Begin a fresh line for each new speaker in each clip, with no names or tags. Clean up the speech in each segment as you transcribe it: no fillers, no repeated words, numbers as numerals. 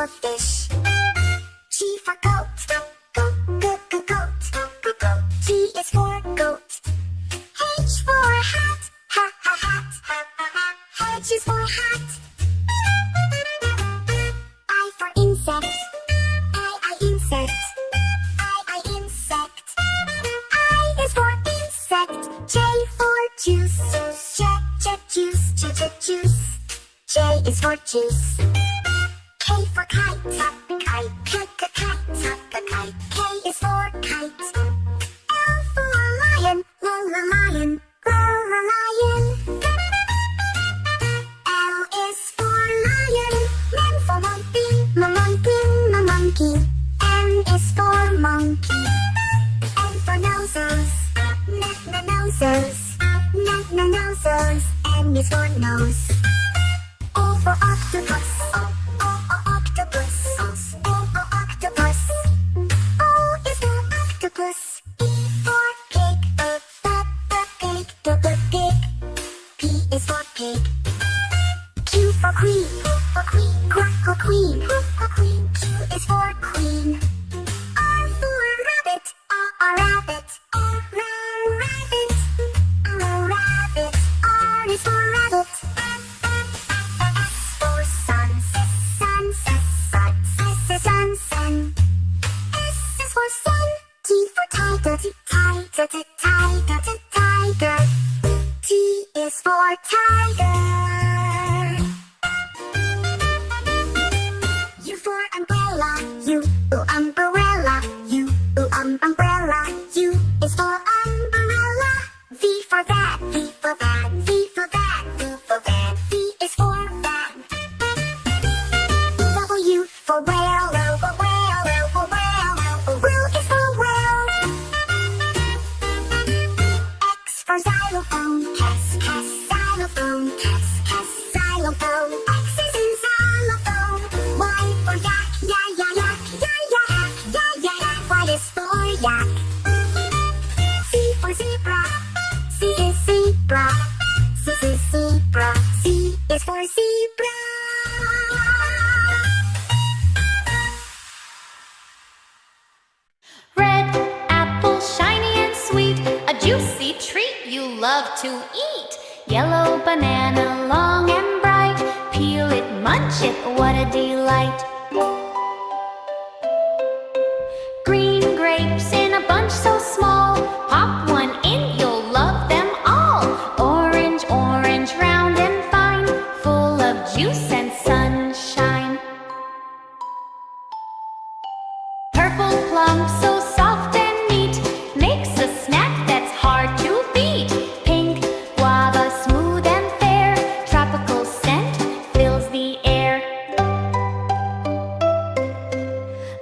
for fish. G for goat. Goat. G is for goat. H for hat. Hat. H is for hat. I for insect. I insect. I insect. I is for insect. J for juice. Juice. J is for juice. K for kite. Kite. K is for kite. L for lion. Lion. L is for lion. M for monkey. N is for monkey. N for noses. Noses. N is for nose. O for octopus. Octopus. O is for octopus. P for pig. Pig. P is for pig. Q for queen. Queen. Q is for queen. R for rabbit. Rabbit. R is for rabbit. S for sun. Sun. S is for sun. T for tiger. Tiger. T is for tiger. U for umbrella. Umbrella. U is for umbrella. V for van. V is for van. W for whale. Whale is for whale. X for xylophone. Xylophone. X is in xylophone. Y for yak. Y is for yak. Z for zebra. Z is zebra. Z is for zebra.
Red apple, shiny and sweet, a juicy treat you love to eat. Yellow banana, long and bright, peel it, munch it, what a delight. Green grapes in a bunch so small, pop one in, you'll love them all. Orange, round and fine, full of juice and sunshine. Purple plum, so soft and neat, makes a snack that's hard to beat. Pink guava, smooth and fair, tropical scent fills the air.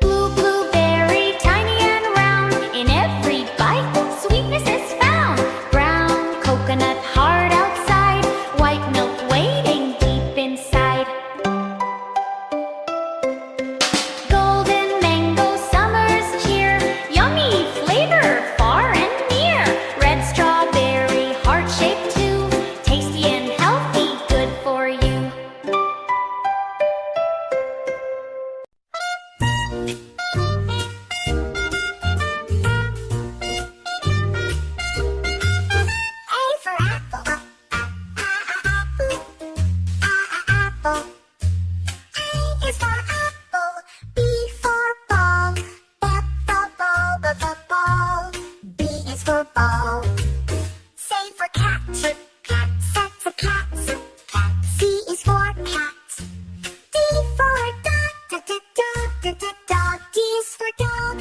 Blue blueberry, tiny and round, in every bite sweetness is found. Brown coconut, hard outside, white milk waiting deep inside. Golden mango, summer's cheer, yummy flavor far and near. Red strawberry, heart-shaped too, tasty and healthy, good for you.
A for apple. Apple. A is for apple. B for ball. Ball. B is for ball. C for cat. Cat's a cat. C is for cat. D for dog. Dog. D is for dog.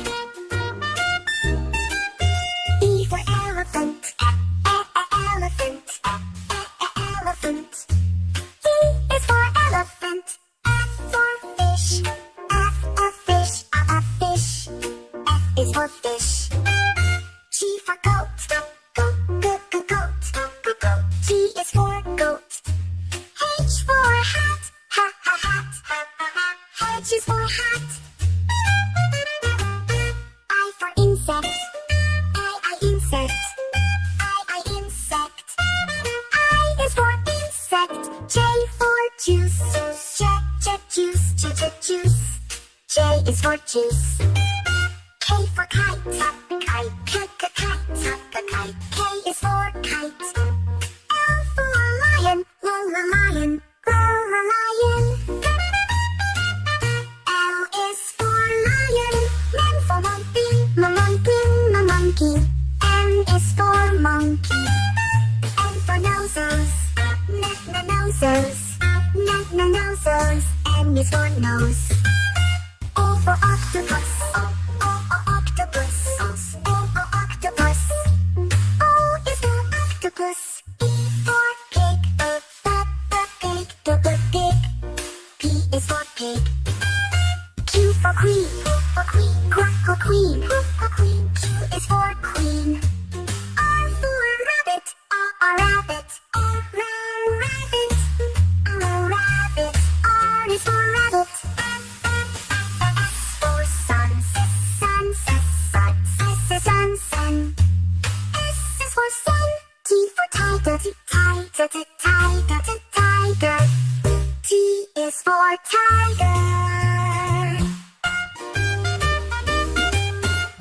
E for elephant. Elephant. E is for elephant. F for fish. Fish. F is for fish. G for goat. Goat. G is for goat. H for hat. H is for hat. I for insect. I insect. I is for insect. J for juice. Juice. is for juice. K for kite, kite, kite. K is for kite. L for lion, lion, lion. L is for lion. M for monkey, monkey. M is for monkey. N for noses, noses. Noses. N is for nose. O for octopus, octopus. Octopus. O is for octopus. E for pig, pig. P is for pig. Q for queen, queen. Q is for queen. R for rabbit, rabbit. Rabbit. R is for rabbit. S for sun, sun. S is for sun. T for tiger, tiger. T is for tiger.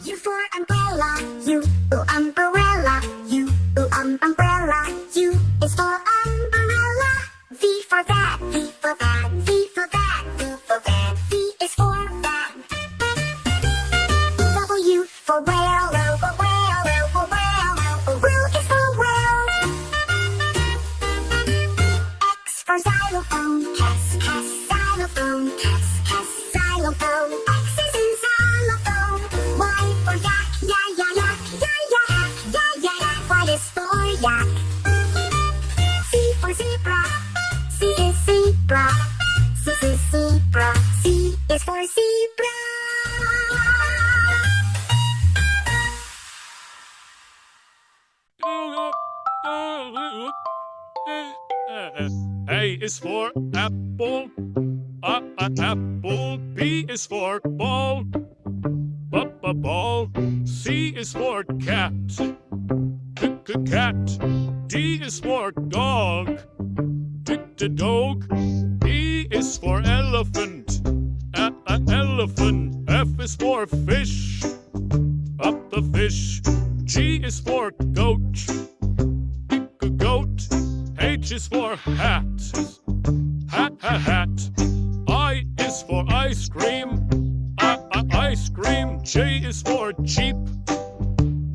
U for umbrella, umbrella. Umbrella. U is for umbrella. V for that, V for that. V is for van. W for whale, whale is for whale. X for xylophone, xylophone. X is in xylophone. Y for yak, yak. Y is for yak. Z for zebra, Z is zebra. Z is for zebra.
A is for apple, apple. B is for ball, ball. C is for cat, cat. D is for dog, dog. E is for elephant, elephant. F is for fish, up the fish. G is for goat, goat. H is for hat, hat. I is for ice cream, ice cream. J is for jeep,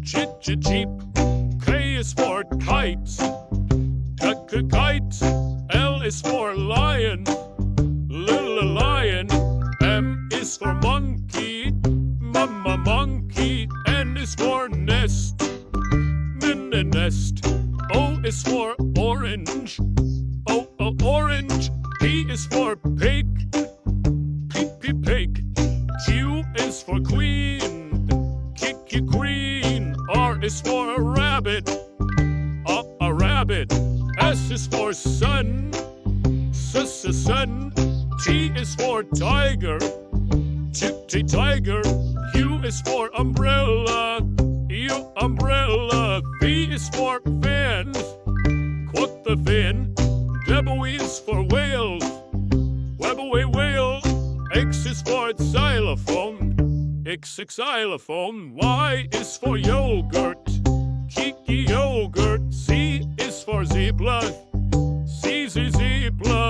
jeep. K is for kite, kite. L is for lion, little lion. M is for monkey, monkey. N is for nest, nest. O is for orange, orange. P is for pig, pig. Q is for queen, queen. R is for a rabbit, a rabbit. S is for sun, sun. T is for tiger, tiger. U is for umbrella, umbrella. V is for fan, quote the fin. W is for whale, whale. X is for xylophone, xylophone. Y is for yogurt, yogurt. Z is for zebra, zebra.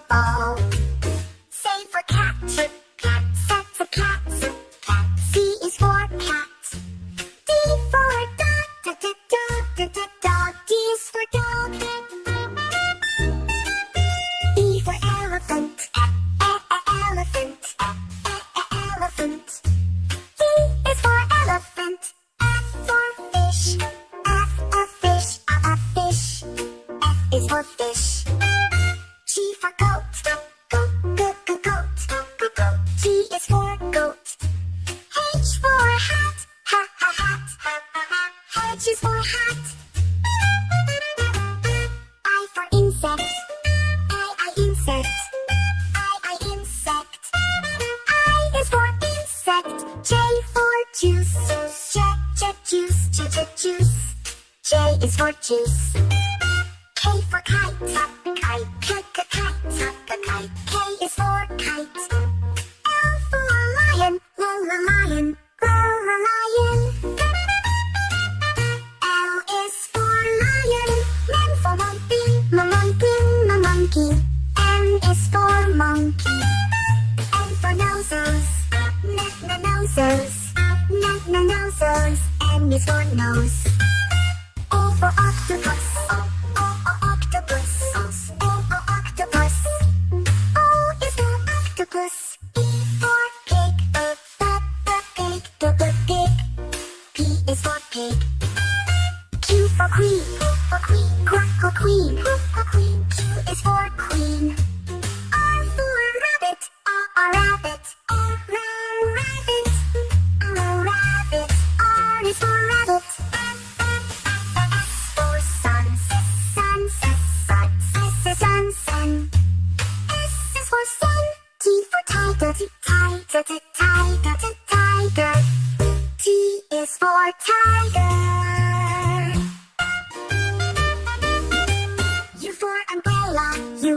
Ball. C for cat, cat. C is for cat. D for dog, dog. D is for dog. E for elephant, elephant. E is for elephant. is for hat. I for insect. I insect. I insect. I is for insect. J for juice. Juice. Juice. J is for juice. K for kite. Kite. Kite. K is for kite. L for lion. Lion. Lion. L is for lion. M for monkey. Monkey. N is for monkey. N for noses. Noses. Noses. N is for nose. O for octopus. Octopus. Octopus. O is for octopus. E for pig. Pig. P is for pig. Q for queen. Queen. Q is for queen. R for rabbit. Rabbit. Rabbit. R is for rabbit. S for sun. Sun. S is for sun. T for tiger. Tiger. T is for tiger. U for umbrella. U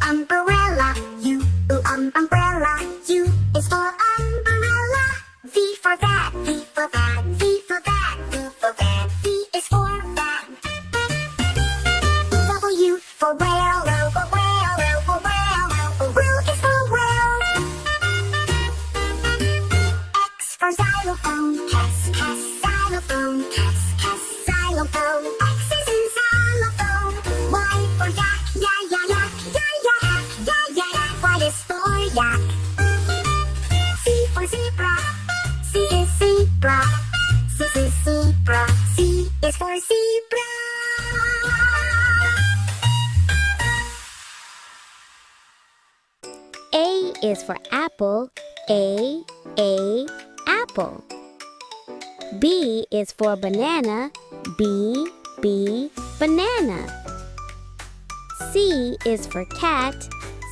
umbrella. Umbrella. U is for umbrella. V for van. V for van. V is for van. W for whale. Whale is for whale. X for xylophone. Xylophone. Xylophone. X is in xylophone. Y for yak. Yak. Y is for yak. Z for zebra. Z is zebra. Z is for zebra.
A is for apple. A, apple. B is for banana. B, banana. C is for cat.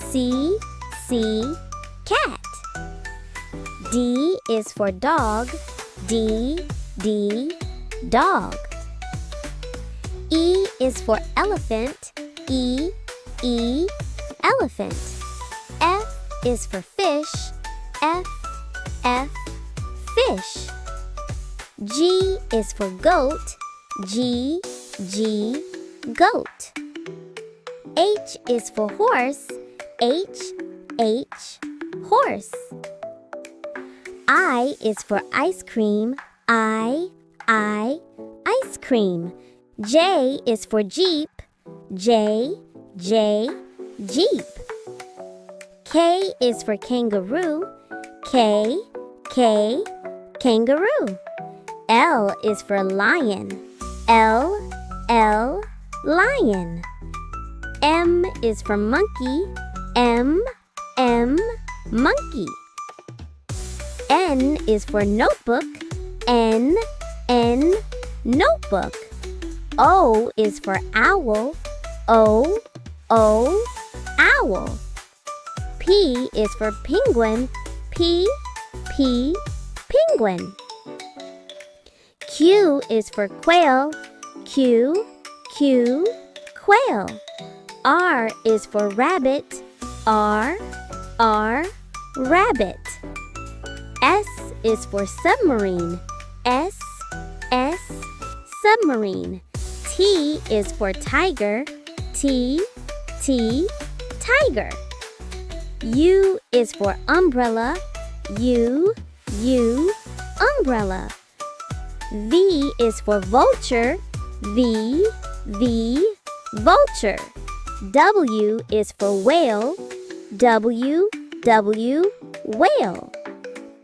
C, cat. D is for dog. D, dog. E is for elephant. E, elephant. F is for fish. F, fish. G is for goat. G, goat. H is for horse. H, horse. I is for ice cream. I, ice cream. J is for jeep. J, jeep. K is for kangaroo. K, kangaroo. L is for lion. L, lion. M is for monkey. M, monkey. N is for notebook. N, notebook. O is for owl. O, owl. P is for penguin. P, penguin. Q is for quail. Q, quail. R is for rabbit. R, rabbit. S is for submarine. S, submarine. T is for tiger. T, tiger. U is for umbrella. U, umbrella. V is for vulture. V, vulture. W is for whale. W, whale.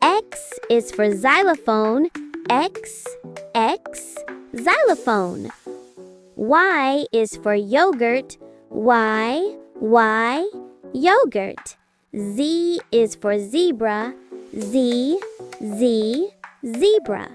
X is for xylophone. X, xylophone. Y is for yogurt. Y, yogurt. Z is for zebra. Z, zebra.